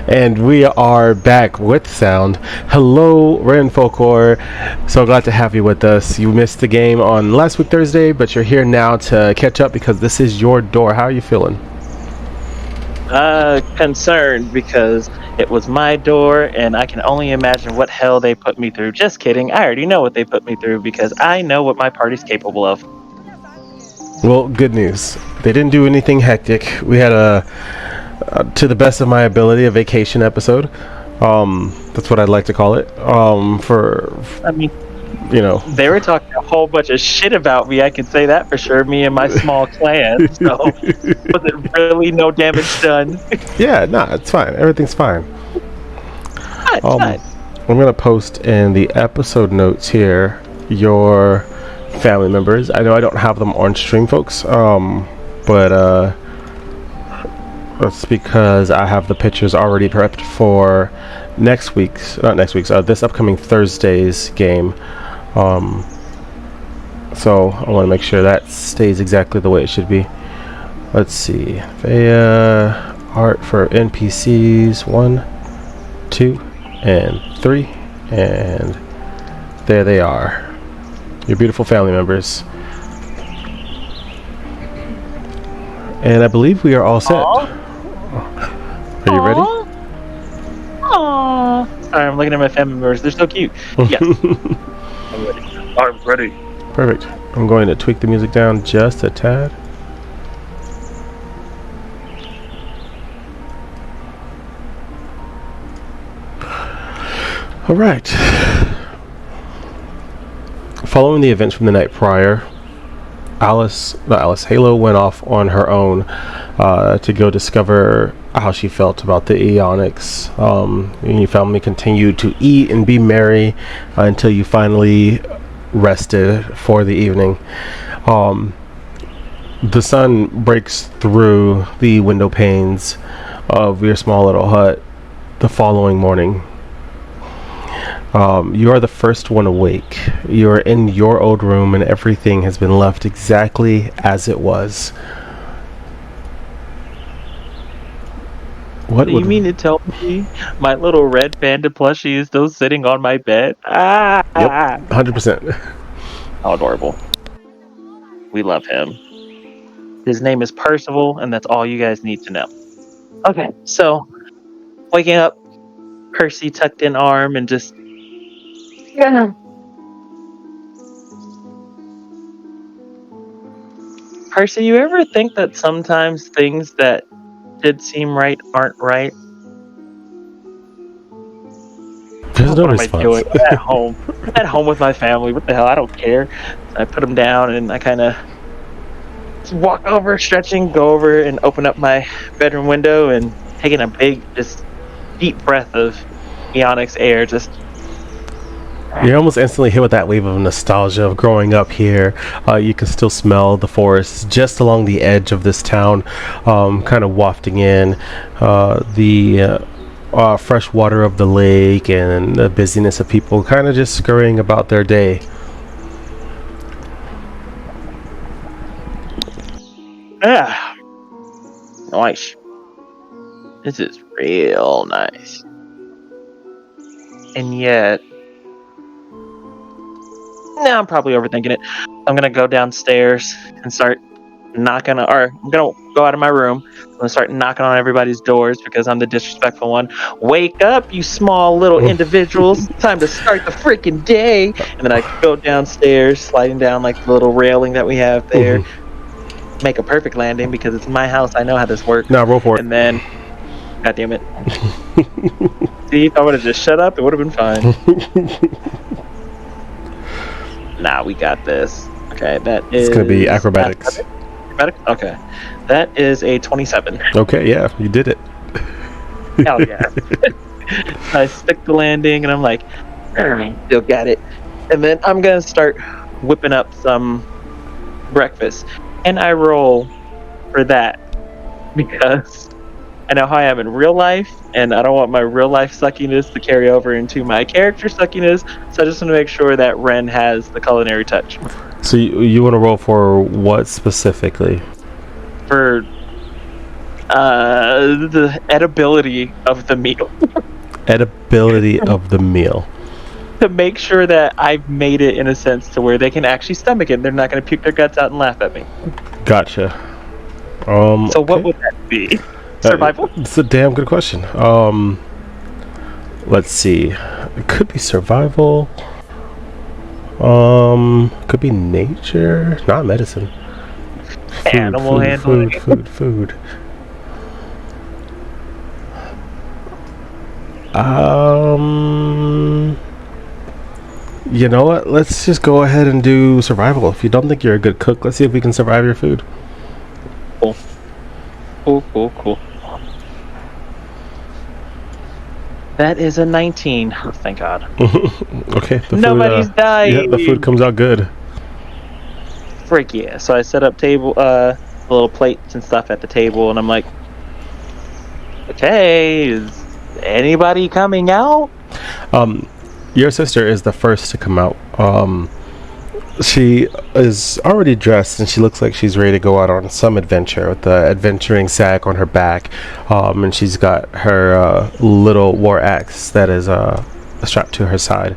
And we are back with sound. Hello, Wrenn Folkor. So glad to have you with us. You missed the game on last week Thursday, but you're here now to catch up because this is your door. How are you feeling? Concerned because it was my door and I can only imagine what hell they put me through. Just kidding. I already know what they put me through because I know what my party's capable of. Well, good news. They didn't do anything hectic. We had to the best of my ability, a vacation episode. That's what I'd like to call it. I mean, You know. they were talking a whole bunch of shit about me. I can say that for sure. Me and my small clan. So was it really no damage done? Yeah, nah, it's fine. Everything's fine. Fine. I'm gonna post in the episode notes here your family members. I know I don't have them on stream, folks. But that's because I have the pictures already prepped for this upcoming Thursday's game. So I want to make sure that stays exactly the way it should be. Let's see. Art for NPCs 1, 2, and 3, and there they are. Your beautiful family members. And I believe we are all set. Aww. Are you ready? Aww. Sorry, I'm looking at my family members. They're so cute. Yes. I'm ready. I'm ready. Perfect. I'm going to tweak the music down just a tad. All right. Following the events from the night prior, Halo went off on her own to go discover how she felt about the Eonics. And your family continued to eat and be merry until you finally rested for the evening. The sun breaks through the window panes of your small little hut the following morning. You are the first one awake. You are in your old room and everything has been left exactly as it was. What do you mean to tell me my little red panda plushie is still sitting on my bed? Yep, 100%. How adorable. We love him. His name is Percival, and that's all you guys need to know. Okay, so waking up, Percy tucked in arm and just... Yeah. Percy, you ever think that sometimes things that did seem right aren't right? There's no What am I response. doing? At home. At home with my family. What the hell? I don't care. I put him down and I kind of walk over, stretching, go over and open up my bedroom window and taking a big, just deep breath of Eonics air. Just You're almost instantly hit with that wave of nostalgia of growing up here. You can still smell the forest just along the edge of this town, kind of wafting in the fresh water of the lake and the busyness of people kind of just scurrying about their day. Nice. This is real nice. And yet, now I'm probably overthinking it. I'm gonna go downstairs and start knocking, or I'm gonna go out of my room. I'm gonna start knocking on everybody's doors because I'm the disrespectful one. Wake up, you small little individuals! Time to start the freaking day. And then I go downstairs, sliding down like the little railing that we have there. Make a perfect landing because it's my house. I know how this works. Now roll for it. And then, God damn it! See, if I would have just shut up, it would have been fine. Nah, we got this. Okay, that is... It's going to be acrobatics. Acrobatics? Okay. That is a 27. Okay, yeah, you did it. Hell yeah. I stick the landing and I'm like, still got it. And then I'm going to start whipping up some breakfast. And I roll for that because I know how I am in real life, and I don't want my real life suckiness to carry over into my character suckiness, so I just want to make sure that Wrenn has the culinary touch. So you want to roll for what specifically? For The edibility of the meal. Edibility of the meal. To make sure that I've made it in a sense to where they can actually stomach it. They're not going to puke their guts out and laugh at me. Gotcha. So what Okay. would that be? Survival? It's a damn good question. Let's see. It could be survival. Could be nature, not medicine. Animal handling. Food. You know what? Let's just go ahead and do survival. If you don't think you're a good cook, let's see if we can survive your food. Cool. That is a 19. Oh, thank God. Okay. Nobody's dying. Yeah, the food comes out good. Frick yeah. So I set up little plates and stuff at the table, and I'm like, okay, is anybody coming out? Your sister is the first to come out. She is already dressed and she looks like she's ready to go out on some adventure with the adventuring sack on her back. And she's got her little war axe that is strapped to her side.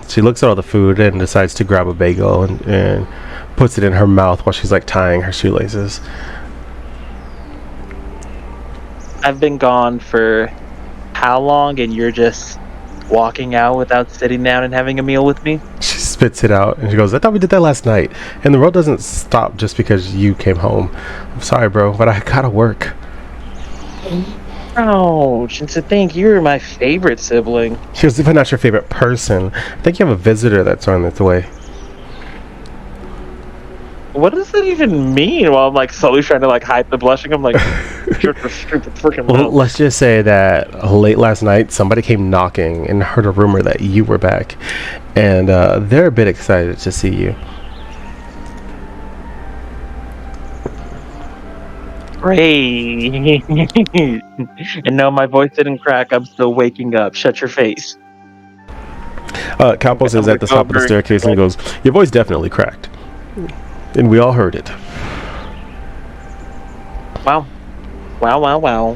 She looks at all the food and decides to grab a bagel and puts it in her mouth while she's like tying her shoelaces. I've been gone for how long, and you're just walking out without sitting down and having a meal with me? She spits it out and she goes, I thought we did that last night. And the world doesn't stop just because you came home. I'm sorry, bro, but I gotta work. Ouch, and to think you're my favorite sibling. She goes, if I'm not your favorite person, I think you have a visitor that's on its way. What does that even mean? While I'm like slowly trying to like hide the blushing, I'm like, shut your stupid freaking Well, mouth. let's just say that late last night, somebody came knocking and heard a rumor that you were back. And they're a bit excited to see you. Great. And no, my voice didn't crack. I'm still waking up. Shut your face. Calpos is at the top of the staircase and he goes, your voice definitely cracked. And we all heard it. Wow. Wow.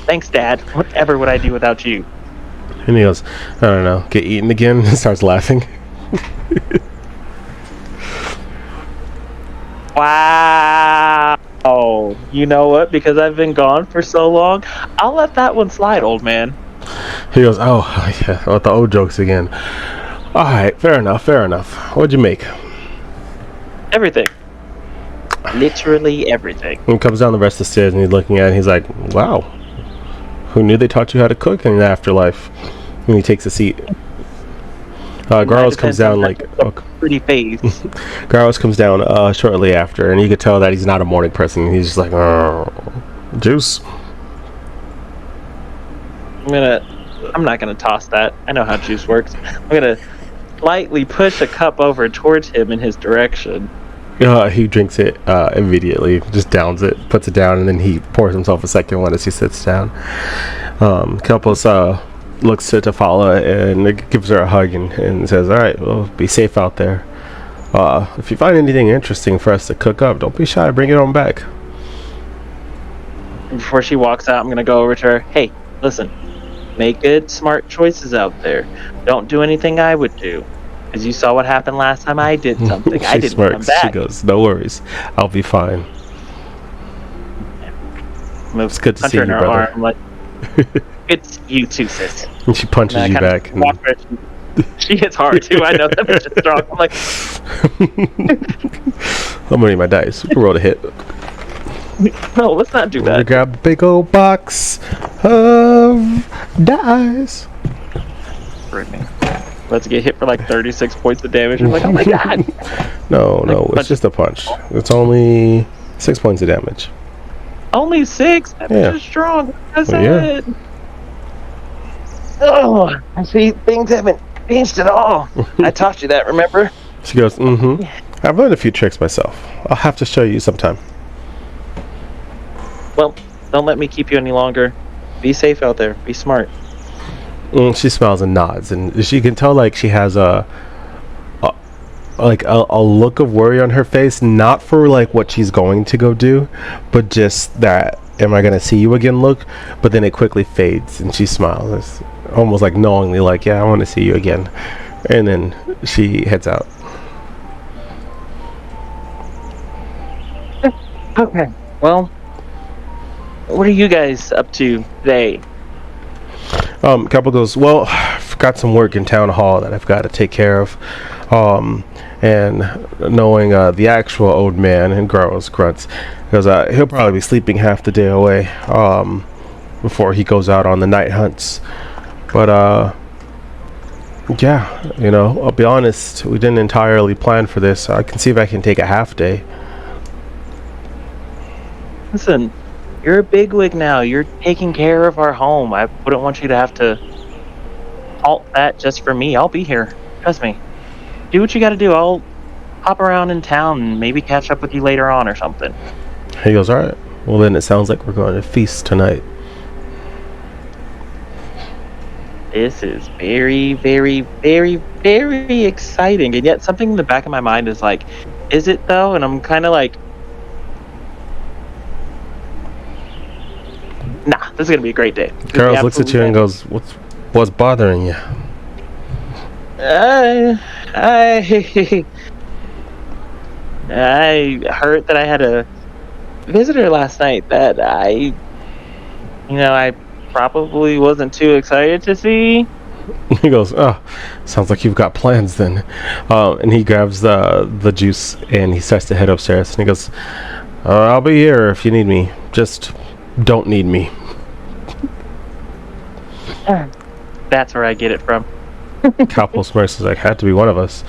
Thanks, Dad. Whatever would I do without you? And he goes, I don't know, get eaten again? And starts laughing. Wow. Oh, you know what? Because I've been gone for so long, I'll let that one slide, old man. He goes, oh, yeah, with the old jokes again. All right, fair enough. What'd you make? Everything. Literally everything. And he comes down the rest of the stairs and he's looking at it and he's like, wow, who knew they taught you how to cook in the afterlife? And he takes a seat. Garros comes down like pretty face. Garros comes down shortly after, and you could tell that he's not a morning person. He's just like, oh, juice. I'm not gonna toss that. I know how juice works. I'm gonna lightly push a cup over towards him in his direction. He drinks it immediately, just downs it, puts it down, and then he pours himself a second one as he sits down. Kelpos looks to Tafala and gives her a hug and says, all right, well, be safe out there. If you find anything interesting for us to cook up, don't be shy, bring it on back. Before she walks out, I'm gonna go over to her. Hey, listen, make good, smart choices out there. Don't do anything I would do. As you saw what happened last time I did something. I didn't come back. She goes, no worries, I'll be fine. It's good to see you, brother. Arm, like, it's you too, sis. And she punches you back. She hits hard too. I know that bitch is strong. I'm like, I'm gonna need my dice. We can roll to hit. No, let's not do that. Grab a big old box of dice. Let's get hit for like 36 points of damage. I'm like, oh my god. No, it's just a punch. It's only 6 points of damage. Only 6? That bitch is strong. That's it. Oh, I see things haven't changed at all. I taught you that, remember? She goes, I've learned a few tricks myself. I'll have to show you sometime. Well, don't let me keep you any longer. Be safe out there. Be smart. She smiles and nods, and she can tell like she has like a look of worry on her face, not for like what she's going to go do, but just that "am I gonna see you again" look. But then it quickly fades and she smiles. It's almost like knowingly, like, "Yeah, I want to see you again," and then she heads out. Okay. Well, what are you guys up to today? Couple goes, "Well, I've got some work in town hall that I've got to take care of." And knowing the actual old man and grunts, because he'll probably be sleeping half the day away before he goes out on the night hunts. But yeah, I'll be honest, we didn't entirely plan for this. I can see if I can take a half day. Listen, you're a bigwig now. You're taking care of our home. I wouldn't want you to have to halt that just for me. I'll be here. Trust me. Do what you got to do. I'll hop around in town and maybe catch up with you later on or something. He goes, "All right. Well, then it sounds like we're going to feast tonight." This is very, very, very, very exciting. And yet something in the back of my mind is like, is it though? And I'm kind of like, nah, this is going to be a great day. Charles looks at you and goes, "What's bothering you?" I I heard that I had a visitor last night that I probably wasn't too excited to see. He goes, "Oh, sounds like you've got plans then." And he grabs the juice and he starts to head upstairs. And he goes, "I'll be here if you need me. Just don't need me." That's where I get it from. Cowpole smirks, is like, "Had to be one of us.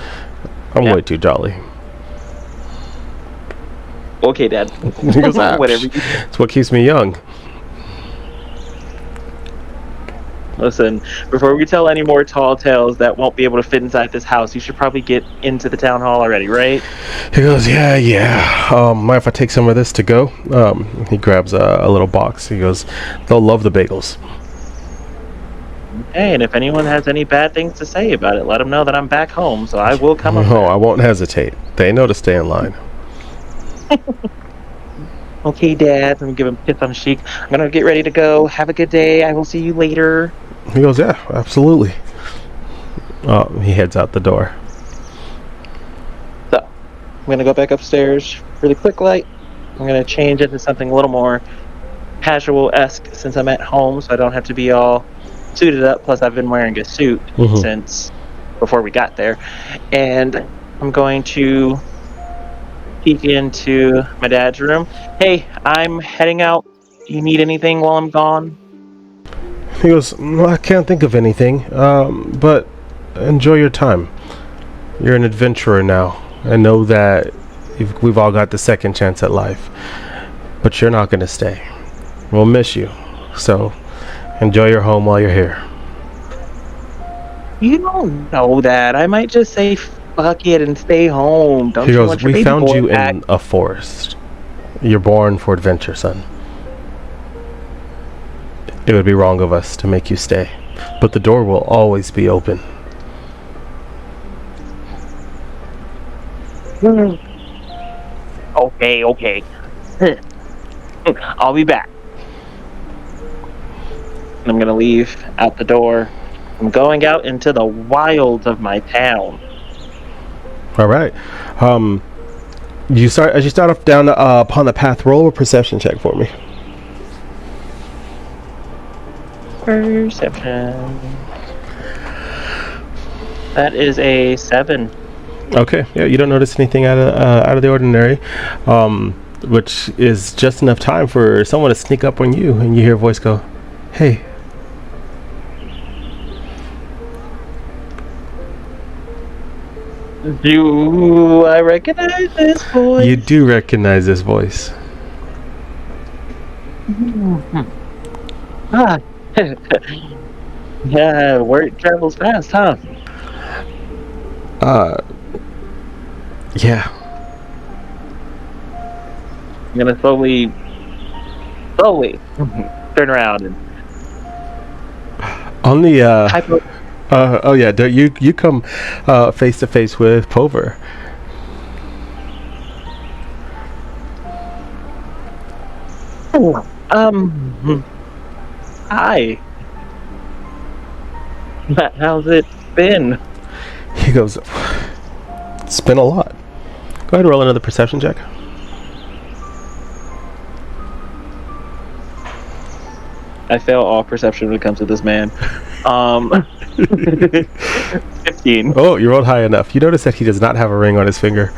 I'm Yeah. way too jolly." Okay, Dad. He goes, "Ah, Whatever. it's what keeps me young." Listen, before we tell any more tall tales that won't be able to fit inside this house, you should probably get into the town hall already, right? He goes, "Yeah. Mind if I take some of this to go?" He grabs a little box. He goes, "They'll love the bagels." Hey, and if anyone has any bad things to say about it, let them know that I'm back home, so I will come up Oh, there. I won't hesitate. They know to stay in line. Okay, Dad. Let me give him a kiss on the cheek. I'm gonna get ready to go. Have a good day. I will see you later. He goes, "Yeah, absolutely." He heads out the door. So, I'm gonna go back upstairs really quick light. I'm gonna change into something a little more casual-esque since I'm at home, so I don't have to be all suited up. Plus, I've been wearing a suit Mhm. since before we got there. And I'm going to peek into my dad's room. Hey, I'm heading out. Do you need anything while I'm gone? He goes, "I can't think of anything, but enjoy your time. You're an adventurer now. I know that we've all got the second chance at life, but you're not going to stay. We'll miss you, so enjoy your home while you're here." You don't know that. I might just say fuck it and stay home. Don't He you goes, want your "We baby found boy you back?" in a forest. You're born for adventure, son. It would be wrong of us to make you stay, but the door will always be open." Okay. I'll be back. I'm gonna leave out the door. I'm going out into the wilds of my town. All right. As you start off down upon the path, roll a perception check for me. Perception. That is a 7. Okay, yeah, you don't notice anything out of the ordinary, which is just enough time for someone to sneak up on you, and you hear a voice go, "Hey." Do I recognize this voice? You do recognize this voice. Ah. Yeah, word travels fast, huh? Yeah. I'm gonna slowly turn around and On the type of. Oh yeah, you come face to face with Pover. Um, Hi. How's it been? He goes, it's been a lot. Go ahead and roll another perception check. I fail all perception when it comes to this man. 15. Oh, you rolled high enough. You notice that he does not have a ring on his finger.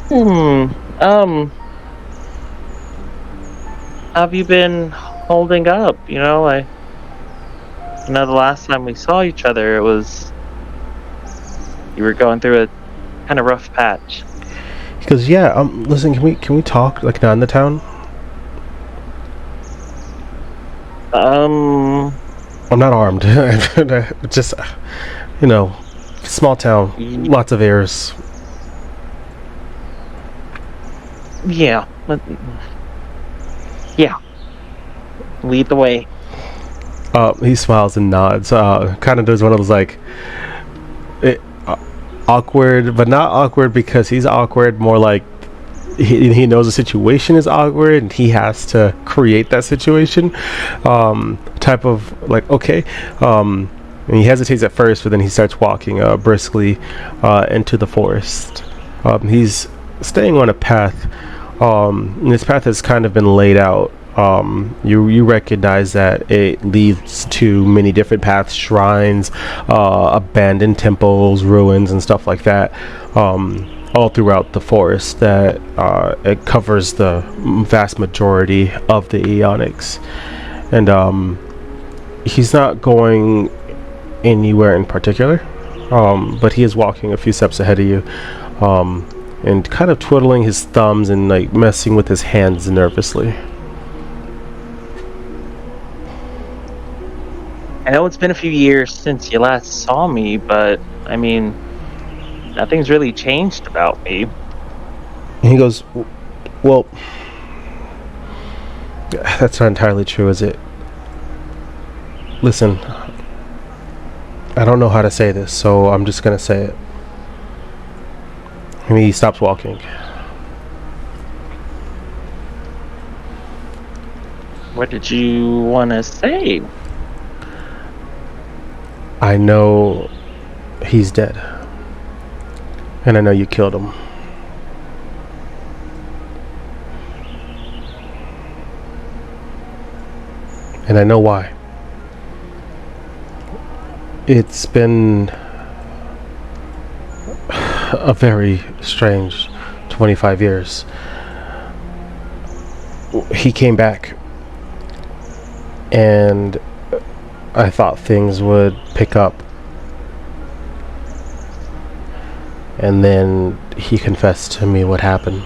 Hmm. Have you been holding up? The last time we saw each other, you were going through a kind of rough patch. He goes, yeah. Listen, can we talk like not in the town? Um, I'm not armed. Just, small town, lots of heirs. yeah. Yeah. Lead the way. He smiles and nods. Kind of does one of those like awkward, but not awkward because he's awkward. More like he knows the situation is awkward and he has to create that situation. Type of like okay. And he hesitates at first, but then he starts walking briskly into the forest. He's staying on a path. And this path has kind of been laid out. You recognize that it leads to many different paths, shrines, abandoned temples, ruins, and stuff like that, all throughout the forest. That it covers the vast majority of the Aeonics, and he's not going anywhere in particular, but he is walking a few steps ahead of you. And kind of twiddling his thumbs and like messing with his hands nervously. I know it's been a few years since you last saw me, but nothing's really changed about me. And he goes, well, that's not entirely true, is it? Listen, I don't know how to say this, so I'm just gonna say it. And he stops walking. What did you want to say? I know he's dead. And I know you killed him. And I know why. It's been a very strange 25 years. He came back and I thought things would pick up, and then he confessed to me what happened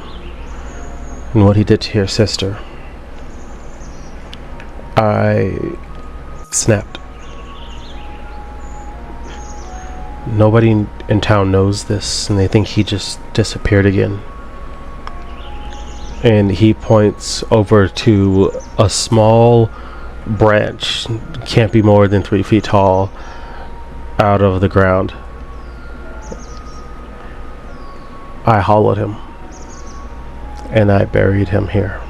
and what he did to your sister. I snapped. Nobody in town knows this, and they think he just disappeared again. And he points over to a small branch, can't be more than 3 feet tall, out of the ground. I hollowed him, and I buried him here.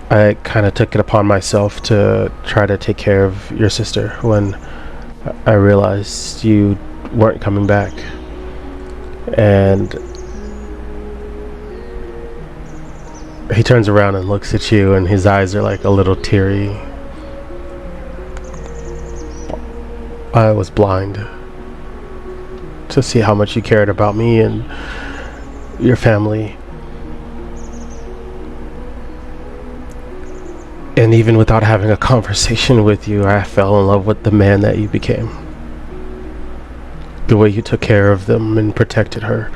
I kind of took it upon myself to try to take care of your sister when I realized you weren't coming back. And he turns around and looks at you, and his eyes are like a little teary. I was blind to see how much you cared about me and your family. And even without having a conversation with you, I fell in love with the man that you became. The way you took care of them and protected her.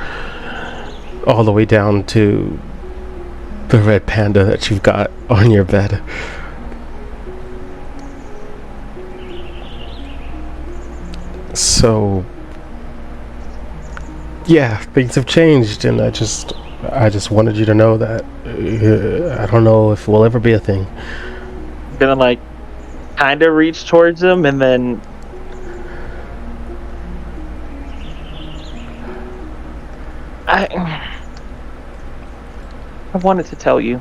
All the way down to the red panda that you've got on your bed. So, yeah, things have changed, and I just I just wanted you to know that. I don't know if we'll ever be a thing. Gonna like kind of reach towards him, and then I I wanted to tell you.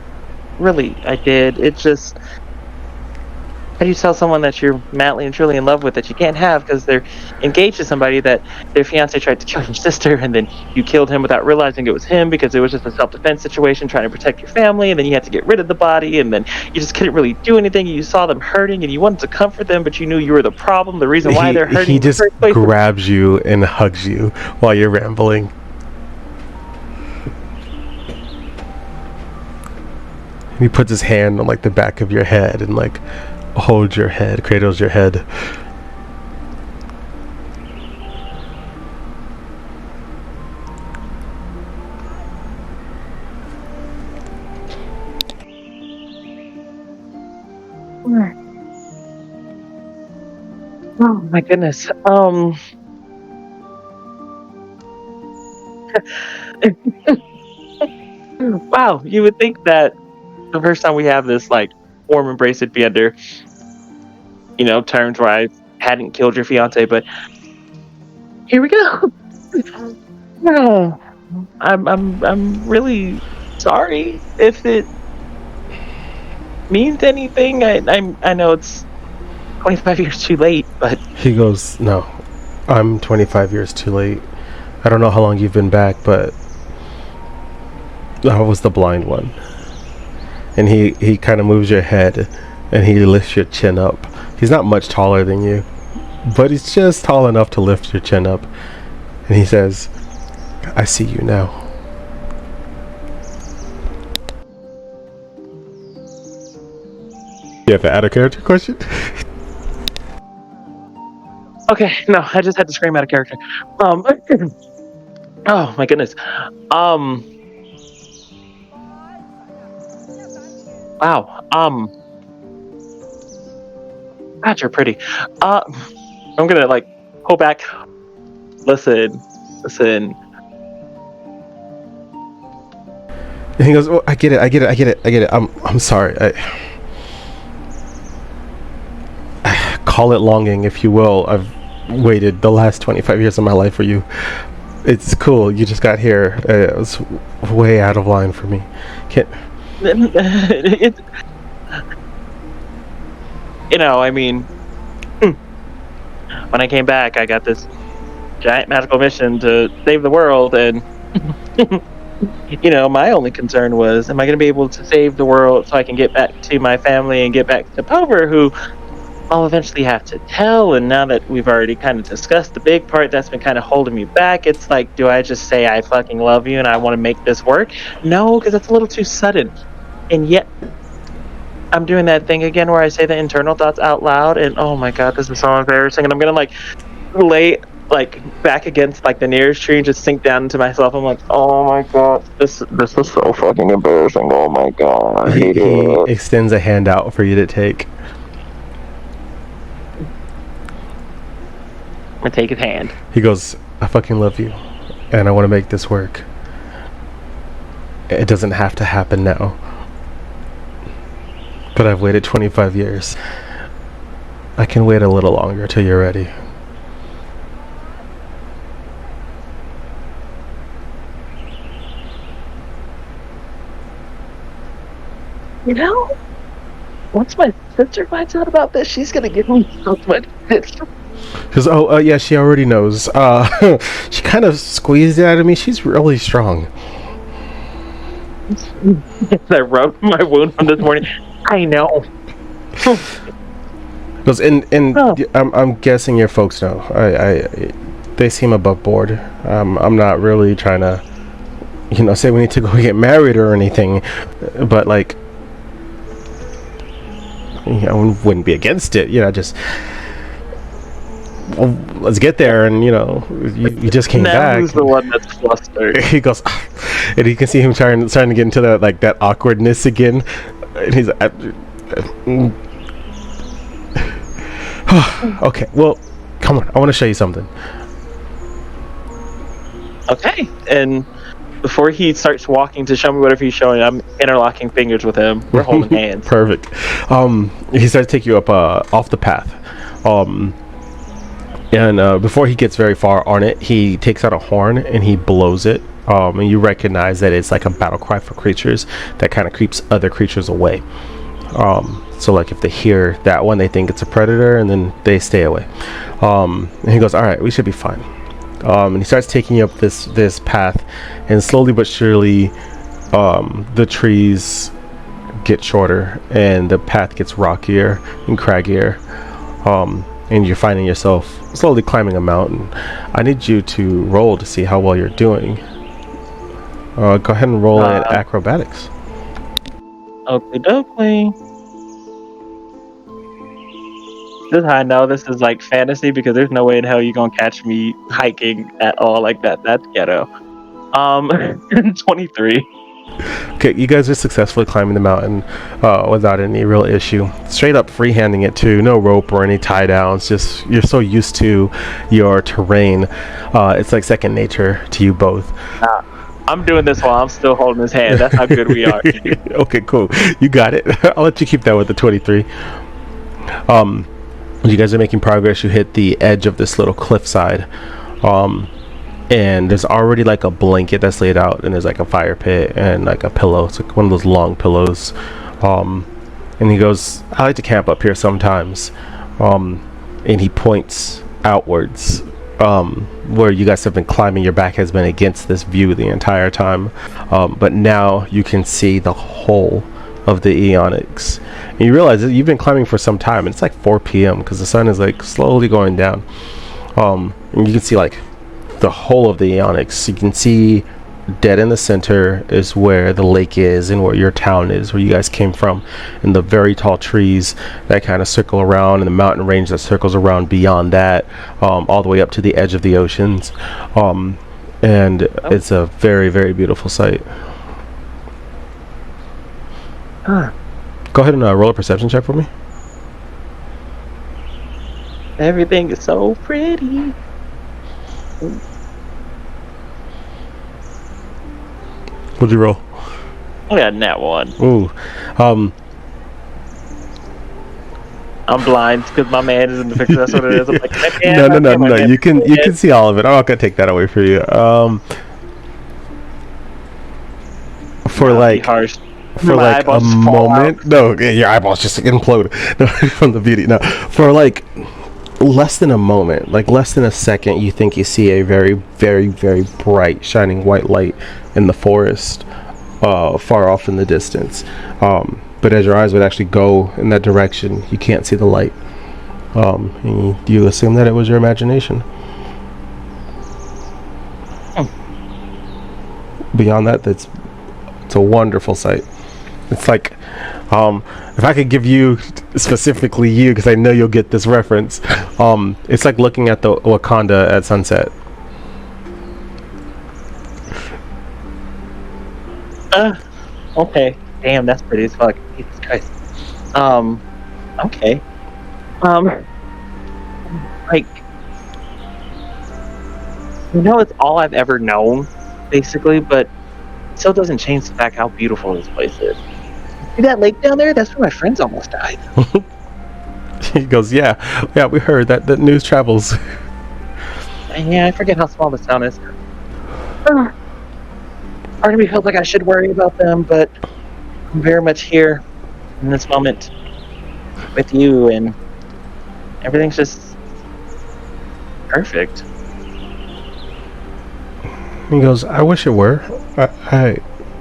Really, I did. It just, how do you tell someone that you're madly and truly in love with that you can't have because they're engaged to somebody that their fiance tried to kill your sister, and then you killed him without realizing it was him because it was just a self-defense situation trying to protect your family, and then you had to get rid of the body, and then you just couldn't really do anything. You saw them hurting and you wanted to comfort them, but you knew you were the problem, the reason why they're hurting He in the just first place. grabs you and hugs you while you're rambling. He puts his hand on like the back of your head and like holds your head, cradles your head. Oh my goodness. Wow, you would think that the first time we have this like warm embrace would be under, terms where I hadn't killed your fiance, but here we go. Oh, I'm really sorry if it means anything. I know it's 25 years too late, but He goes, "No, I'm 25 years too late. I don't know how long you've been back, but I was the blind one." And he kind of moves your head and he lifts your chin up. He's not much taller than you, but he's just tall enough to lift your chin up. And he says, "I see you now." You have to add a character question? okay. No, I just had to scream out of character. Oh my goodness. Um. Wow. God, you're pretty. I'm gonna like pull back. Listen. And he goes, "Oh, I get it. I'm sorry. Call it longing, if you will. I've waited the last 25 years of my life for you. It's cool. You just got here. It was way out of line for me. Can't." it, I mean, when I came back, I got this giant magical mission to save the world, and my only concern was, am I going to be able to save the world so I can get back to my family and get back to Pover, who I'll eventually have to tell. And now that we've already kind of discussed the big part that's been kind of holding me back, it's like, do I just say I fucking love you and I want to make this work? No, because that's a little too sudden. And yet I'm doing that thing again where I say the internal thoughts out loud, and oh my god, this is so embarrassing. And I'm gonna like lay like back against like the nearest tree and just sink down into myself. I'm like, oh my god, this is so fucking embarrassing. Oh my god, I hate He it. extends a hand out for you to take. I take his hand. He goes, "I fucking love you, and I want to make this work. It doesn't have to happen now, but I've waited 25 years. I can wait a little longer till you're ready." Once my sister finds out about this, she's gonna give me so much shit. Because yeah, she already knows. She kind of squeezed it out of me. She's really strong. I rubbed my wound from this morning. I know. Because I'm guessing your folks know. They seem above board. I'm not really trying to, say we need to go get married or anything, but like, I wouldn't be against it. Just. Well, let's get there, and you just came now back. Who's the one that's flustered? He goes, and you can see him starting to get into that awkwardness again, and he's like, okay, well, come on, I want to show you something. Okay, and before he starts walking to show me whatever he's showing, I'm interlocking fingers with him. We're holding hands. Perfect. He starts to take you up off the path. And before he gets very far on it, he takes out a horn and he blows it. And you recognize that it's like a battle cry for creatures that kind of creeps other creatures away. So like if they hear that one, they think it's a predator, and then they stay away. And he goes, all right, we should be fine. And he starts taking you up this path, and slowly but surely the trees get shorter and the path gets rockier and craggier, and you're finding yourself slowly climbing a mountain. I need you to roll to see how well you're doing. Go ahead and roll at acrobatics. Oakley dokley. This is how I know this is like fantasy, because there's no way in hell you're gonna catch me hiking at all like that. That's ghetto. 23. Okay, you guys are successfully climbing the mountain without any real issue. Straight up freehanding it too, no rope or any tie downs. Just you're so used to your terrain, it's like second nature to you both. I'm doing this while I'm still holding his hand. That's how good we are. Okay, cool. You got it. I'll let you keep that with the 23. You guys are making progress. You hit the edge of this little cliffside, and there's already like a blanket that's laid out, and there's like a fire pit and like a pillow. It's like one of those long pillows. And he goes, I like to camp up here sometimes. And he points outwards, where you guys have been climbing. Your back has been against this view the entire time, but now you can see the whole of the Eonics. And you realize that you've been climbing for some time, and it's like 4 p.m. because the sun is like slowly going down. And you can see like the whole of the Eonics. You can see dead in the center is where the lake is and where your town is, where you guys came from, and the very tall trees that kind of circle around, and the mountain range that circles around beyond that, all the way up to the edge of the oceans. And it's a very, very beautiful sight. Go ahead and roll a perception check for me. Everything is so pretty. What'd you roll? I got that one. Ooh. I'm blind because my man is in the picture. That's what it is. I'm like, no. You can see all of it. I'm not gonna take that away for you. For like harsh. For my like a moment. No, your eyeballs just implode. No, from the beauty. No, for like less than a moment, like less than a second, you think you see a very, very, very bright, shining white light in the forest, far off in the distance. But as your eyes would actually go in that direction, you can't see the light. And you assume that it was your imagination. Beyond that, it's a wonderful sight. It's like, if I could give you, specifically you, because I know you'll get this reference, it's like looking at the Wakanda at sunset. Okay. Damn, that's pretty as fuck. Jesus Christ. Okay. Like, it's all I've ever known, basically, but it still doesn't change the fact how beautiful this place is. See that lake down there? That's where my friends almost died. He goes, yeah, we heard that the news travels. Yeah, I forget how small this town is. Part of me feels like I should worry about them, but I'm very much here in this moment with you, and everything's just perfect. He goes, I wish it were.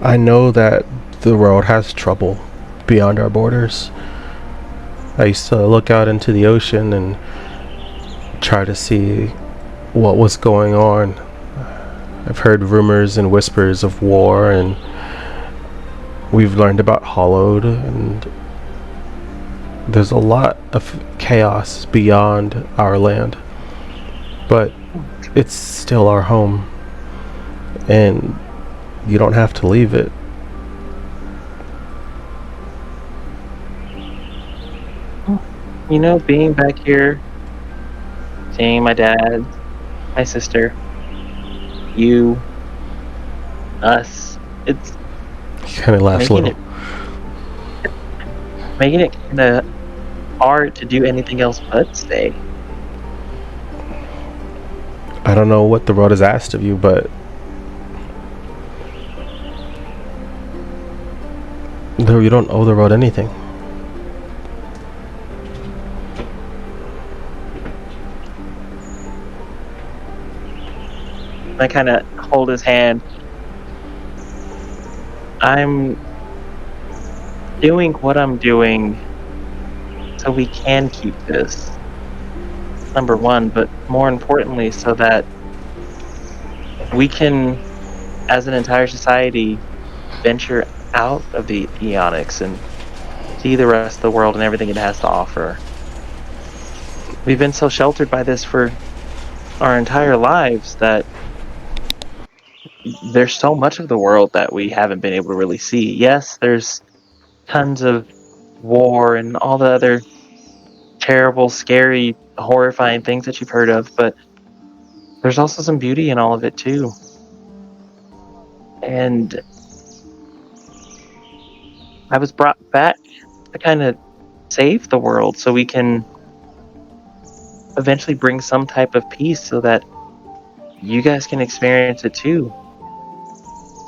I know that the world has trouble beyond our borders. I used to look out into the ocean and try to see what was going on. I've heard rumors and whispers of war, and we've learned about Hollowed, and there's a lot of chaos beyond our land. But it's still our home, and you don't have to leave it. Being back here, seeing my dad, my sister, you, us. It's He kind of laughs a making little. it making it kind of hard to do anything else but stay. I don't know what the road has asked of you, but no, you don't owe the road anything. I kind of hold his hand. I'm doing what I'm doing so we can keep this, number one, but more importantly, so that we can, as an entire society, venture out of the Eonics and see the rest of the world and everything it has to offer. We've been so sheltered by this for our entire lives that there's so much of the world that we haven't been able to really see. Yes, there's tons of war and all the other terrible, scary, horrifying things that you've heard of, but there's also some beauty in all of it too. And I was brought back to kind of save the world so we can eventually bring some type of peace so that you guys can experience it too.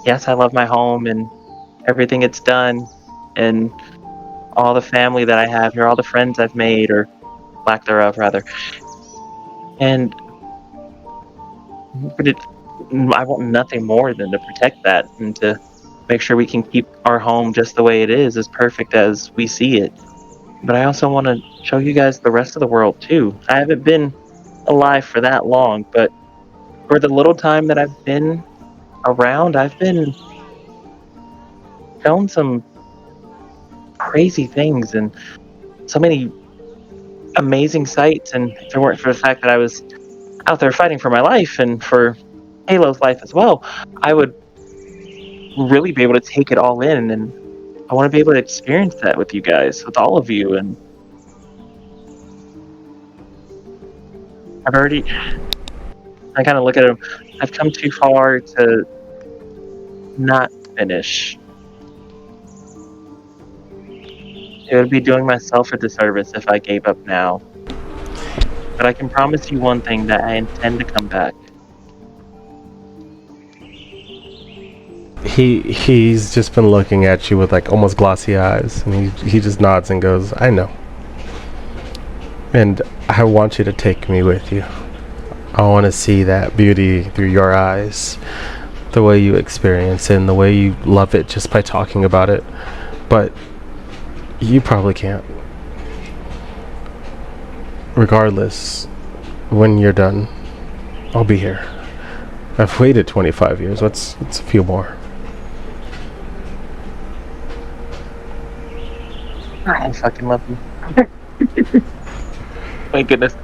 Yes, I love my home and everything it's done, and all the family that I have here, all the friends I've made, or lack thereof, rather. And but I want nothing more than to protect that and to make sure we can keep our home just the way it is, as perfect as we see it. But I also want to show you guys the rest of the world too. I haven't been alive for that long, but for the little time that I've been around, I've been shown some crazy things and so many amazing sights. And if it weren't for the fact that I was out there fighting for my life and for Halo's life as well, I would really be able to take it all in. And I want to be able to experience that with you guys, with all of you. And I've already, I kind of look at him, I've come too far to not finish. It would be doing myself a disservice if I gave up now. But I can promise you one thing, that I intend to come back. He's just been looking at you with like almost glossy eyes, and he just nods and goes, "I know." And I want you to take me with you. I want to see that beauty through your eyes, the way you experience it and the way you love it just by talking about it. But you probably can't. Regardless, when you're done, I'll be here. I've waited 25 years. What's a few more? I fucking love you. My goodness.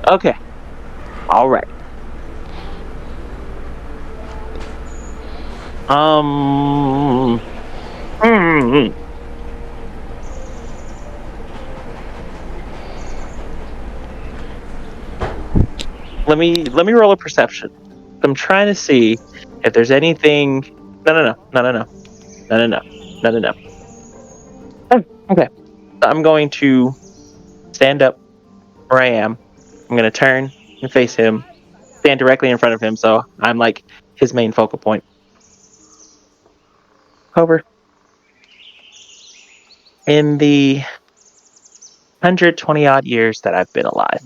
Okay. All right. Um. hmm. Let me roll a perception. I'm trying to see if there's anything. No. Oh, okay. I'm going to stand up where I am. I'm going to turn and face him, stand directly in front of him, so I'm like his main focal point. Over. In the 120 odd years that I've been alive,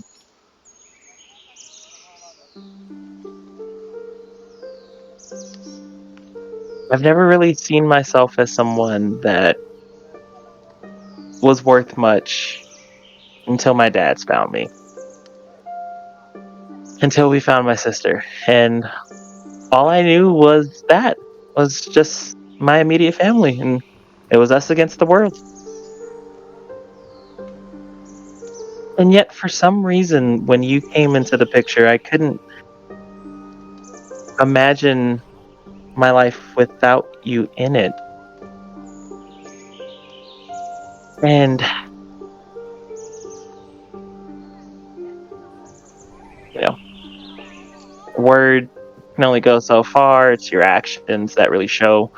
I've never really seen myself as someone that was worth much until my dad's found me. Until we found my sister. And all I knew was just my immediate family, and it was us against the world. And yet, for some reason, when you came into the picture, I couldn't imagine my life without you in it. And, you know, word can only go so far. It's your actions that really show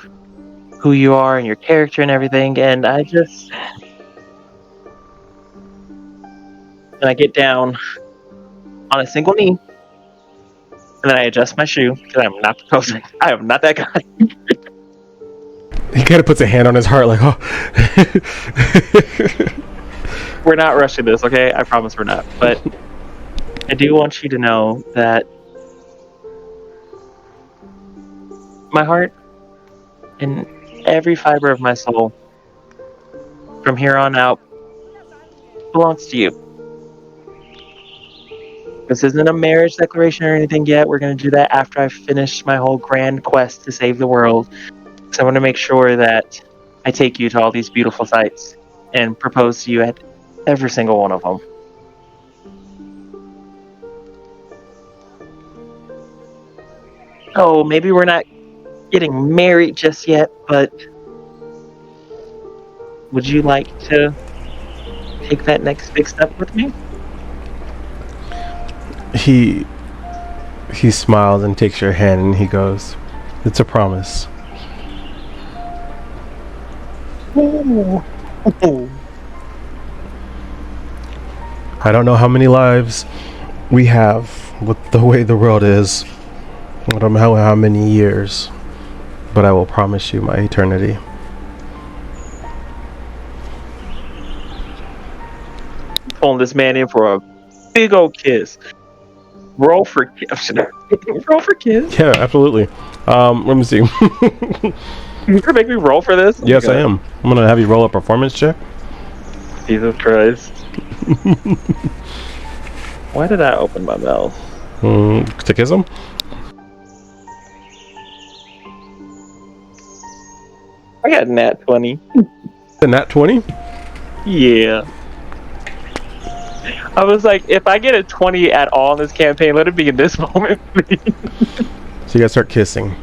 who you are and your character and everything. And I get down on a single knee, and then I adjust my shoe because I'm not proposing. I am not that guy. He kind of puts a hand on his heart, like, oh. We're not rushing this, okay? I promise we're not. But I do want you to know that my heart and every fiber of my soul from here on out belongs to you. This isn't a marriage declaration or anything yet. We're going to do that after I finish my whole grand quest to save the world. So I want to make sure that I take you to all these beautiful sights and propose to you at every single one of them. Oh, maybe we're not getting married just yet, but would you like to take that next big step with me? He smiles and takes your hand and he goes, "It's a promise." Ooh. I don't know how many lives we have with the way the world is. I don't know how many years, but I will promise you my eternity. Pulling this man in for a big old kiss. Roll for kiss. Roll for kiss. Yeah, absolutely. Let me see. You're gonna make me roll for this? Oh Yes, I am. I'm gonna have you roll a performance check. Jesus Christ. Why did I open my mouth? To kiss him? I got nat 20. A nat 20? Yeah. I was like, if I get a 20 at all in this campaign, let it be in this moment, please. So you guys start kissing.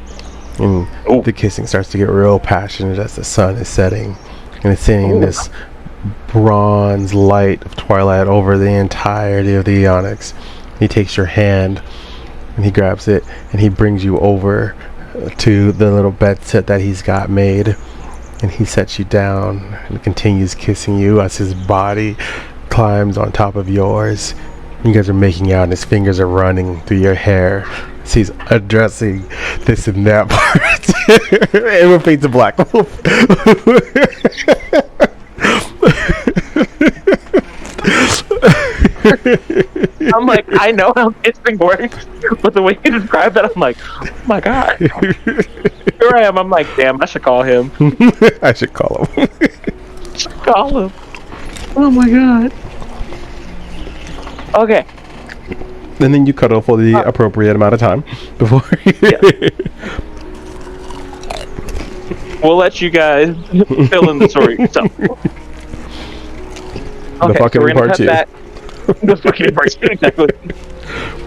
And Ooh. the kissing starts to get real passionate as the sun is setting. And it's sending this bronze light of twilight over the entirety of the Onyx. He takes your hand and he grabs it and he brings you over to the little bed set that he's got made. And he sets you down and continues kissing you as his body climbs on top of yours. You guys are making out and his fingers are running through your hair. So he's addressing this and that part. And we're fade to black. I'm like, I know how kissing works, but the way you described that, I'm like, oh my god. Here I am, I'm like, damn, I should call him. I should call him. Call him. Oh my god. Okay. And then you cuddle for the appropriate amount of time before. We'll let you guys fill in the story. So. Okay, fucking so we're gonna part cut two. back. The fucking part two, exactly.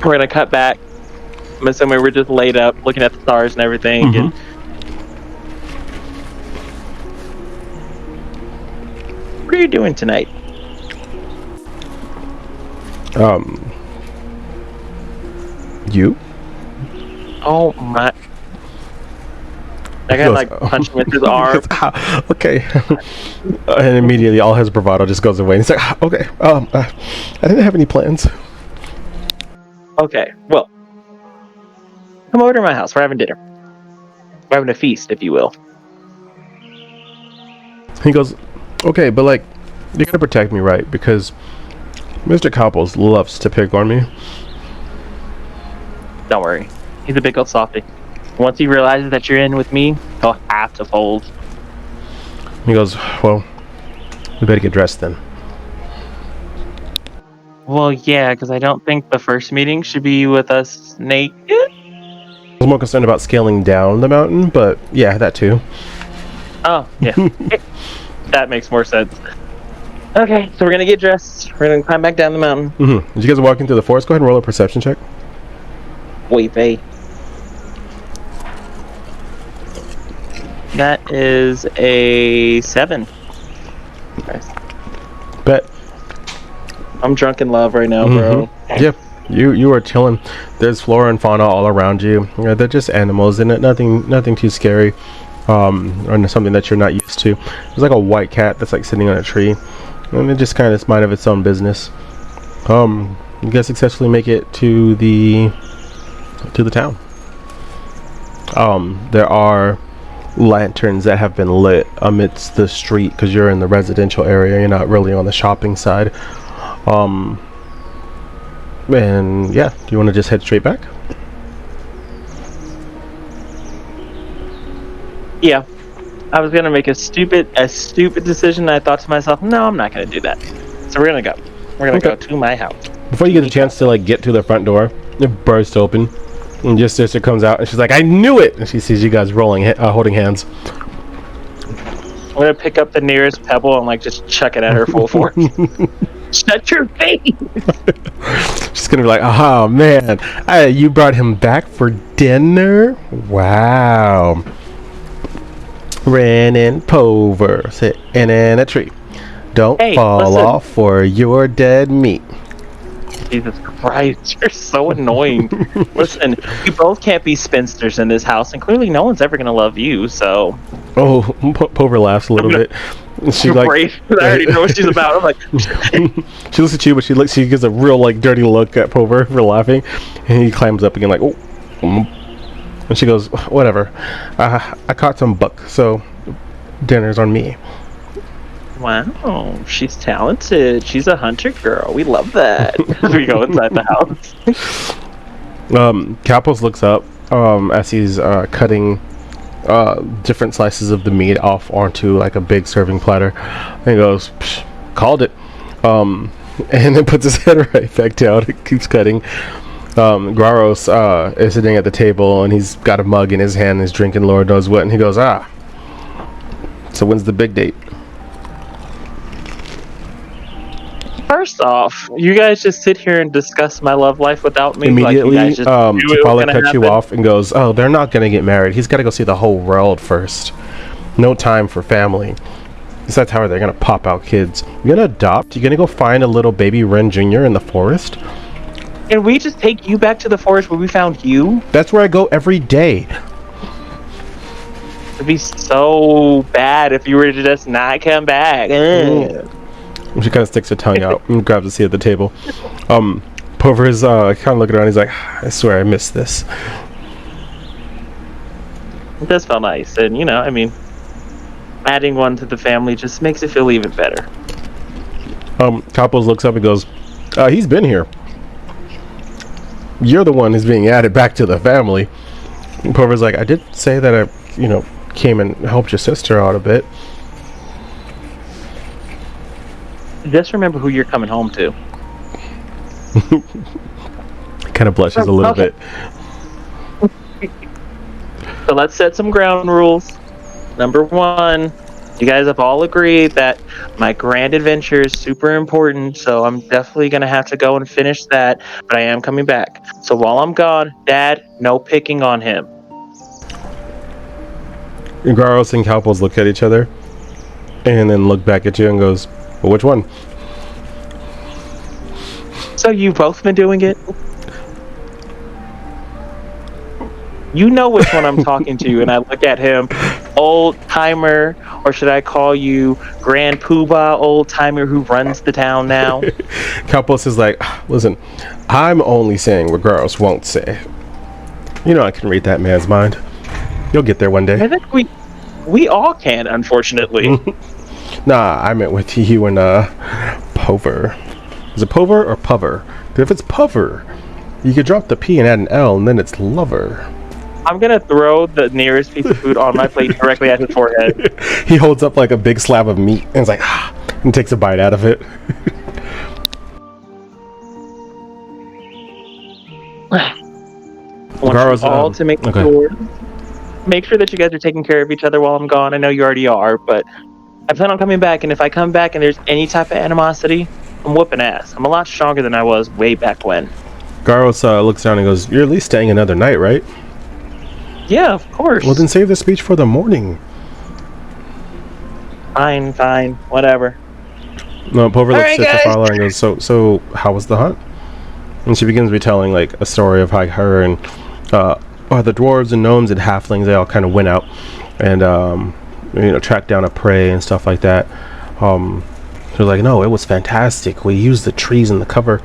We're gonna cut back. I'm assuming we're just laid up, looking at the stars and everything. And what are you doing tonight? You? Oh my! I gotta like punch him with his arm. Okay. And immediately all his bravado just goes away. And he's like, okay, I didn't have any plans. Okay, well, come over to my house. We're having dinner. We're having a feast, if you will. He goes, okay, but like, you're gonna protect me, right? Because Mr. Couples loves to pick on me. Don't worry. He's a big old softy. Once he realizes that you're in with me, he'll have to fold. He goes, well, we better get dressed then. Well, yeah, because I don't think the first meeting should be with us naked. I was more concerned about scaling down the mountain, but yeah, that too. Oh, yeah. That makes more sense. Okay, so we're gonna get dressed. We're gonna climb back down the mountain. As you guys are walking through the forest, go ahead and roll a perception check. Wait, babe. That is a 7. Nice. Bet. I'm drunk in love right now, bro. Yep. You are chilling. There's flora and fauna all around you. They're just animals, and nothing too scary, or something that you're not used to. There's like a white cat that's like sitting on a tree, and it just kind of mind of its own business. You guys successfully make it to the town. There are lanterns that have been lit amidst the street because you're in the residential area. You're not really on the shopping side. And yeah, do you want to just head straight back? Yeah. I was gonna make a stupid decision. I thought to myself, no, I'm not gonna do that. So we're gonna go. We're gonna go to my house. Before you get the chance to like get to the front door, it bursts open, and your sister comes out, and she's like, "I knew it!" And she sees you guys holding hands. I'm gonna pick up the nearest pebble and like just chuck it at her full force. Shut your face! She's gonna be like, "Oh man, you brought him back for dinner? Wow." Wrenn and Pover sitting in a tree. Don't fall off for your dead meat. Jesus Christ, you're so annoying. Listen, you both can't be spinsters in this house, and clearly no one's ever gonna love you, so... Oh, Pover laughs a little bit. She's like... I already know what she's about. I'm like... She looks at you, but she gives a real, like, dirty look at Pover for laughing, and he climbs up again like, oh. And she goes, whatever. I caught some buck, so dinner's on me. Wow, she's talented. She's a hunter girl. We love that. We go inside the house. Capos looks up as he's cutting different slices of the meat off onto like a big serving platter, and he goes, "Called it," and then puts his head right back down and keeps cutting. Graros is sitting at the table, and he's got a mug in his hand and he's drinking Lord knows what, and he goes, so when's the big date? First off, you guys just sit here and discuss my love life without me. Immediately, like T'Pala cuts you off and goes, "Oh, they're not gonna get married. He's got to go see the whole world first. No time for family. Besides, how are they gonna pop out kids? You gonna adopt? You gonna go find a little baby Wrenn Jr. in the forest? Can we just take you back to the forest where we found you? That's where I go every day. It'd be so bad if you were to just not come back." She kind of sticks her tongue out and grabs a seat at the table. Pover is kind of looking around. He's like, "I swear I missed this." It does feel nice, and I mean, adding one to the family just makes it feel even better. Capos looks up and goes, "He's been here. You're the one who's being added back to the family." And Pover's like, "I did say that I, came and helped your sister out a bit." Just remember who you're coming home to. Kind of blushes a little bit. So let's set some ground rules. Number one, you guys have all agreed that my grand adventure is super important, so I'm definitely going to have to go and finish that, but I am coming back. So while I'm gone, Dad, no picking on him. Garos and Calpos look at each other and then look back at you and goes, "Well, which one?" So you've both been doing it? You know which one I'm talking to, and I look at him, old timer, or should I call you Grand Poobah, old timer who runs the town now? Calpos is like, "Listen, I'm only saying what Garos won't say. I can read that man's mind. You'll get there one day." I think we all can, unfortunately. Nah, I meant with you and Pover. Is it Pover or Puver? If it's Puver, you could drop the P and add an L, and then it's lover. I'm gonna throw the nearest piece of food on my plate directly at his forehead. He holds up like a big slab of meat and is like, and takes a bite out of it. I want you all to make sure that you guys are taking care of each other while I'm gone. I know you already are, but I plan on coming back, and if I come back and there's any type of animosity, I'm whooping ass. I'm a lot stronger than I was way back when. Garos looks down and goes, "You're at least staying another night, right?" Yeah, of course. Well, then save the speech for the morning. Fine, whatever. No, Pover looks at T'Pala and goes, so how was the hunt?" And she begins retelling like a story of how her and the dwarves and gnomes and halflings, they all kind of went out and tracked down a prey and stuff like that. She was like, no, it was fantastic. We used the trees and the cover,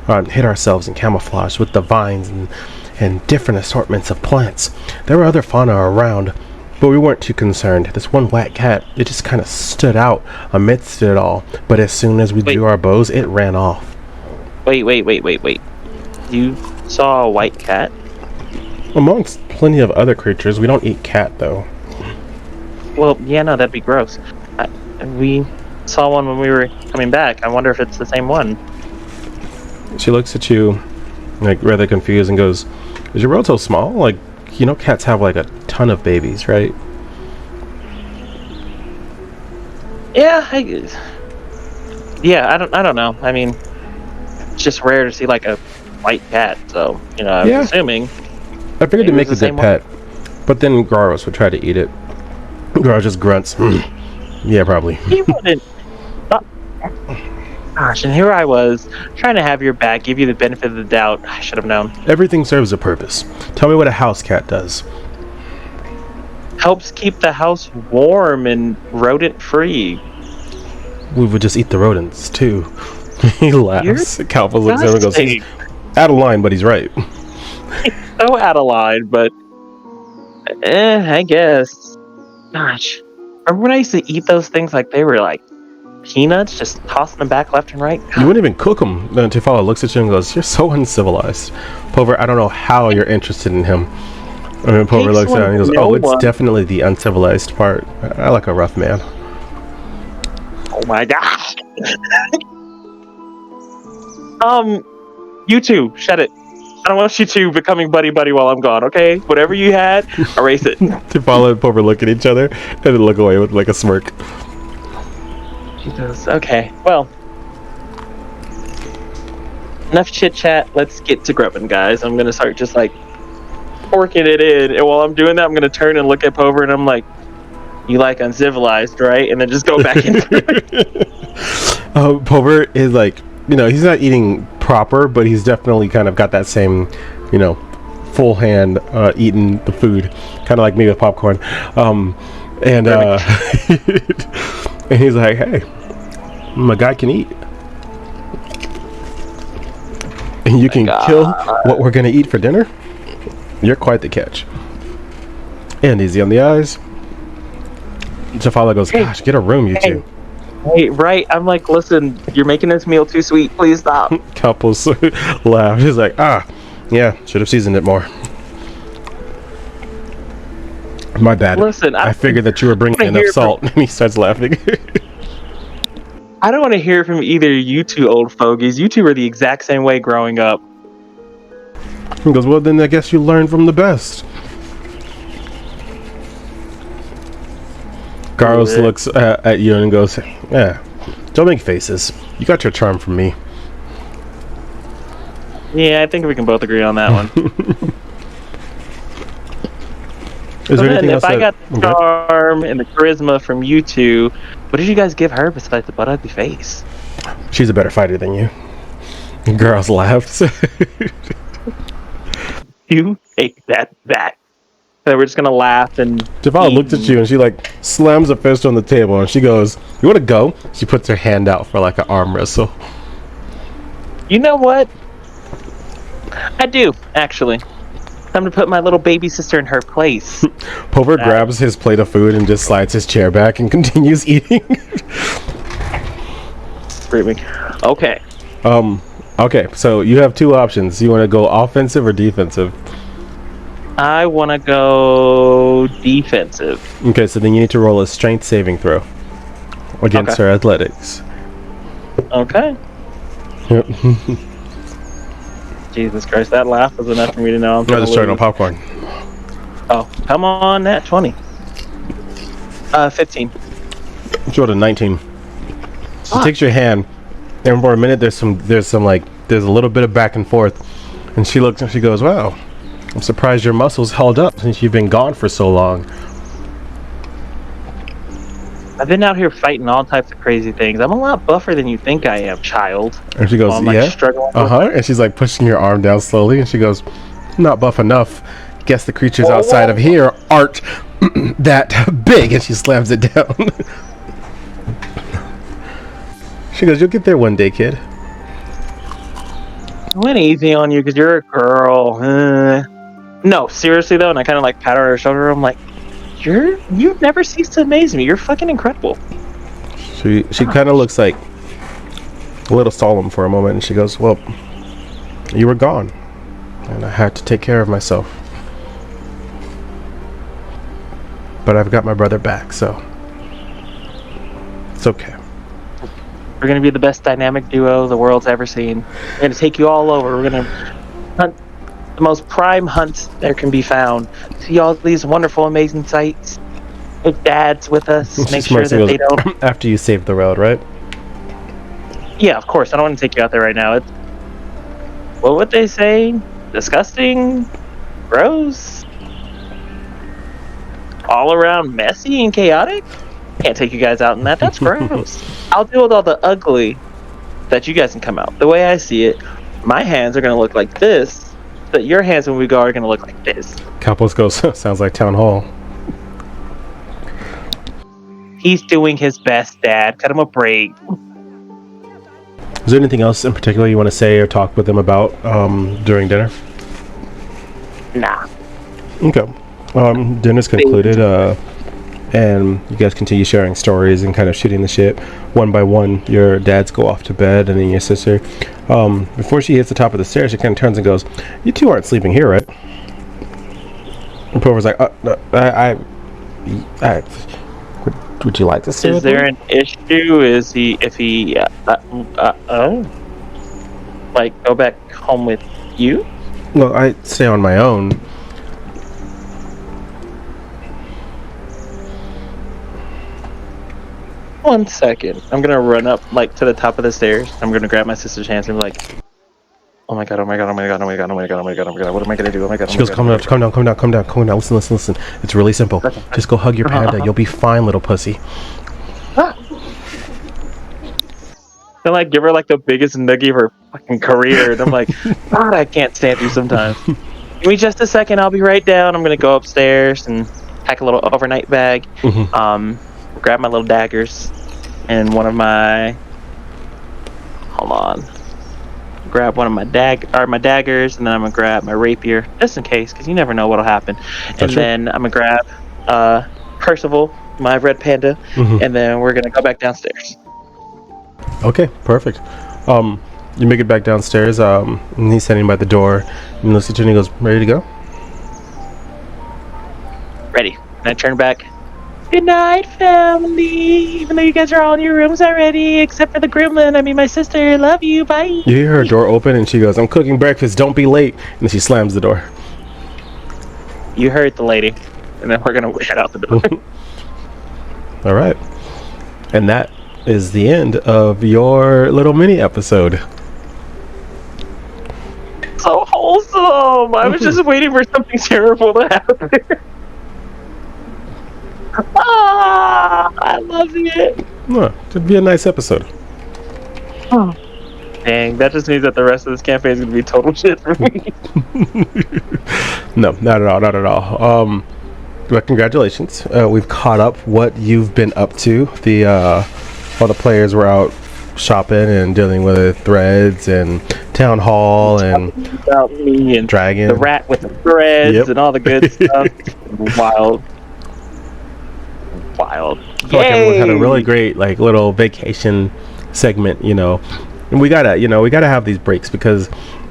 hid ourselves in camouflage with the vines and different assortments of plants. There were other fauna around, but we weren't too concerned. This one black cat, it just kind of stood out amidst it all. But as soon as we drew our bows, it ran off. Wait. You saw a white cat? Amongst plenty of other creatures, we don't eat cat, though. Well, yeah, no, that'd be gross. We saw one when we were coming back. I wonder if it's the same one. She looks at you, like, rather confused and goes, is your world so small? Like, cats have, like, a ton of babies, right? Yeah, I don't know. I mean, it's just rare to see, like, a white cat, so, I'm assuming. I figured to make a good pet, but then Garos would try to eat it. Garos just grunts. Yeah, probably. He wouldn't. Gosh, and here I was, trying to have your back, give you the benefit of the doubt. I should have known. Everything serves a purpose. Tell me what a house cat does. Helps keep the house warm and rodent-free. We would just eat the rodents, too. He laughs. Calvin looks at him and goes, out of line, but he's right. So out of line, but I guess. Gosh, remember when I used to eat those things like they were like peanuts, just tossing them back left and right? You wouldn't even cook them. Then Tefala looks at you and goes, you're so uncivilized. Pover, I don't know how you're interested in him. I mean, Pover looks at him and he goes, oh, it's definitely the uncivilized part. I like a rough man. Oh my gosh. You two, shut it. I don't want you two becoming buddy-buddy while I'm gone, okay? Whatever you had, erase it. Tefala and Pover look at each other and then look away with like a smirk. Jesus, okay. Well, enough chit-chat. Let's get to grubbing, guys. I'm going to start just like forking it in. And while I'm doing that, I'm going to turn and look at Pover and I'm like, you like uncivilized, right? And then just go back into it. Pover is like, he's not eating proper, but he's definitely kind of got that same, full hand eating the food, kind of like me with popcorn. And and he's like, hey, my guy can eat. And you can kill what we're going to eat for dinner? You're quite the catch. And easy on the eyes. Jafala goes, gosh, get a room, you two. Hey, right? I'm like, listen, you're making this meal too sweet. Please stop. Couples laugh. He's like, yeah, should have seasoned it more. My bad. Listen, I figured that you were bringing enough salt. And he starts laughing. I don't want to hear from either of you two old fogies. You two were the exact same way growing up. He goes, well, then I guess you learned from the best. Garos looks at you and goes, yeah, don't make faces. You got your charm from me. Yeah, I think we can both agree on that one. Is there anything else? If I got the charm and the charisma from you two, what did you guys give her besides the butt ugly face? She's a better fighter than you. And Garos laughs. You take that back. So we're just gonna laugh and. Javala looked at you and she like slams a fist on the table and she goes, "You want to go?" She puts her hand out for like an arm wrestle. You know what? I do actually. Time to put my little baby sister in her place. Pover grabs his plate of food and just slides his chair back and continues eating. Screaming. Okay. Okay. So you have two options. You want to go offensive or defensive? I want to go defensive. Okay, so then you need to roll a strength saving throw against her athletics. Okay. Yep. Jesus Christ, that laugh was enough for me to know I'm just starting on popcorn. Oh, come on, that 20. 15. She rolled a 19. She takes your hand, and for a minute there's a little bit of back and forth, and she looks and she goes, "Wow, I'm surprised your muscles held up since you've been gone for so long." I've been out here fighting all types of crazy things. I'm a lot buffer than you think I am, child. And she goes, While I'm like yeah. struggling with And she's like pushing your arm down slowly, and she goes, not buff enough. Guess the creatures Whoa, outside whoa. of here aren't that big. And she slams it down. She goes, you'll get there one day, kid. I went easy on you because you're a girl. No, seriously though, and I kind of like pat her on her shoulder. I'm like, you've never ceased to amaze me. You're fucking incredible. She kind of looks like a little solemn for a moment, and she goes, well, you were gone, and I had to take care of myself. But I've got my brother back, so it's okay. We're gonna be the best dynamic duo the world's ever seen. We're gonna take you all over. We're gonna hunt the most prime hunts there can be found. See all these wonderful, amazing sights. With dads with us, She make sure smirks and that they don't. goes, after you save the road, right? Yeah, of course. I don't want to take you out there right now. It's, what would they say? Disgusting, gross, all around messy and chaotic. Can't take you guys out in that. That's gross. I'll deal with all the ugly that you guys can come out. The way I see it, my hands are gonna look like this, but your hands when we go are gonna look like this. Kapos goes, sounds like town hall. He's doing his best, Dad. Cut him a break. Is there anything else in particular you want to say or talk with them about during dinner? Nah. Okay. Dinner's concluded, and you guys continue sharing stories and kind of shooting the shit. One by one, your dads go off to bed, and then your sister, before she hits the top of the stairs, she kind of turns and goes, you two aren't sleeping here, right? And Pulver's like, no, would you like to stay Is with there me? an issue? Is he if he like go back home with you? Well, I stay on my own. One second. I'm gonna run up like to the top of the stairs. I'm gonna grab my sister's hands and be like, oh my god, oh my god, oh my god, oh my god, oh my god, oh my god, oh my god, what am I gonna do? Oh my god. She goes, calm down, calm down, calm down, calm down, calm down. Listen. It's really simple. Just go hug your panda. You'll be fine, little pussy. And like give her like the biggest nugget of her fucking career. And I'm like, God, I can't stand you sometimes. Give me just a second, I'll be right down. I'm gonna go upstairs and pack a little overnight bag. Grab my little daggers and one of my grab one of my daggers, and then I'm gonna grab my rapier just in case, because you never know what'll happen. And then I'm gonna grab Percival, my red panda, and then we're gonna go back downstairs. Okay, perfect. You make it back downstairs, and he's standing by the door, and looks at you and he goes, ready to go? Ready. And I turn back. Good night, family. Even though you guys are all in your rooms already, except for the gremlin. I mean, my sister. Love you. Bye. You hear her door open, and she goes, I'm cooking breakfast, don't be late. And then she slams the door. You heard the lady. And then we're gonna head out the door. All right. And that is the end of your little mini episode. So wholesome. I was just waiting for something terrible to happen. I love it. It'd be a nice episode. Dang, that just means that the rest of this campaign is gonna be total shit for me. No, not at all. But congratulations. We've caught up what you've been up to. All the players were out shopping and dealing with threads and town hall and about me and dragon, the rat with the threads and all the good stuff. Wild. I feel like everyone had a really great like little vacation segment, and we gotta have these breaks because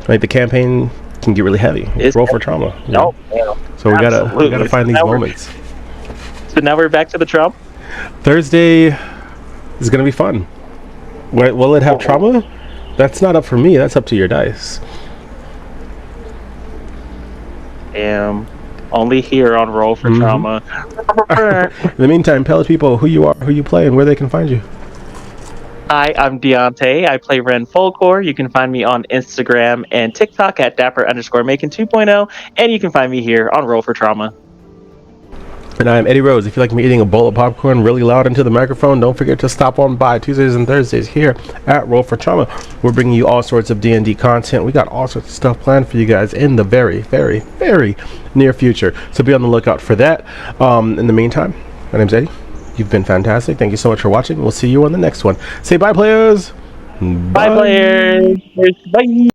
like the campaign can get really heavy. It's roll for trauma. So we gotta find these moments. So now we're back to the trauma. Thursday is gonna be fun. Will it have trauma? That's not up for me. That's up to your dice. Only here on Roll for Trauma. In the meantime, tell people who you are, who you play, and where they can find you. Hi, I'm Deontay. I play Wrenn Folkor. You can find me on Instagram and TikTok at Dapper_Macon 2.0, and you can find me here on Roll for Trauma. And I'm Eddie Rose. If you like me eating a bowl of popcorn really loud into the microphone, don't forget to stop on by Tuesdays and Thursdays here at Roll for Trauma. We're bringing you all sorts of D&D content. We got all sorts of stuff planned for you guys in the very, very, very near future. So be on the lookout for that. In the meantime, my name's Eddie. You've been fantastic. Thank you so much for watching. We'll see you on the next one. Say bye, players. Bye, players. Bye.